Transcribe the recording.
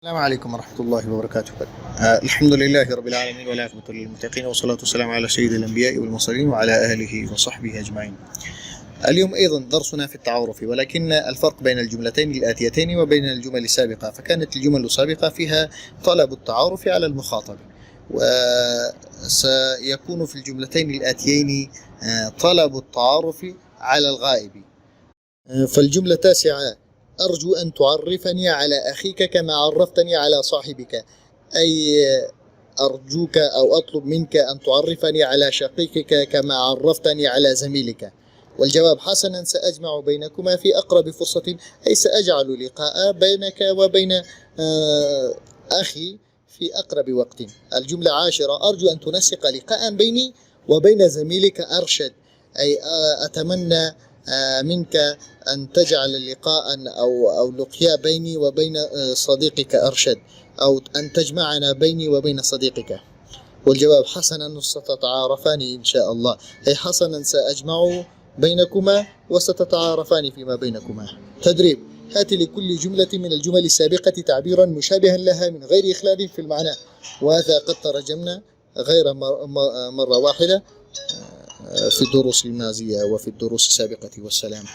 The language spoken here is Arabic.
السلام عليكم ورحمة الله وبركاته. الحمد لله رب العالمين والعاقبة للمتقين والصلاة والسلام على سيد الأنبياء والمرسلين وعلى آله وصحبه أجمعين. اليوم أيضا درسنا في التعارف، ولكن الفرق بين الجملتين الآتيتين وبين الجمل السابقة، فكانت الجمل السابقة فيها طلب التعارف على المخاطب، وسيكون في الجملتين الآتيين طلب التعارف على الغائب. فالجملة التاسعة: أرجو أن تعرفني على أخيك كما عرفتني على صاحبك، أي أرجوك أو أطلب منك أن تعرفني على شقيقك كما عرفتني على زميلك. والجواب: حسنا، سأجمع بينكما في أقرب فرصة، أي سأجعل لقاء بينك وبين أخي في أقرب وقت. الجملة 10: أرجو أن تنسق لقاء بيني وبين زميلك أرشد، أي أتمنى منك أن تجعل لقاء أو لقيا بيني وبين صديقك أرشد، أو أن تجمعنا بيني وبين صديقك. والجواب: حسنا، ستتعارفان إن شاء الله، أي حسنا سأجمع بينكما وستتعارفان فيما بينكما. تدريب: هات لكل جملة من الجمل السابقة تعبيرا مشابها لها من غير إخلال في المعنى. وهذا قد ترجمنا غير مرة واحدة في الدروس الماضية وفي الدروس السابقة. والسلام.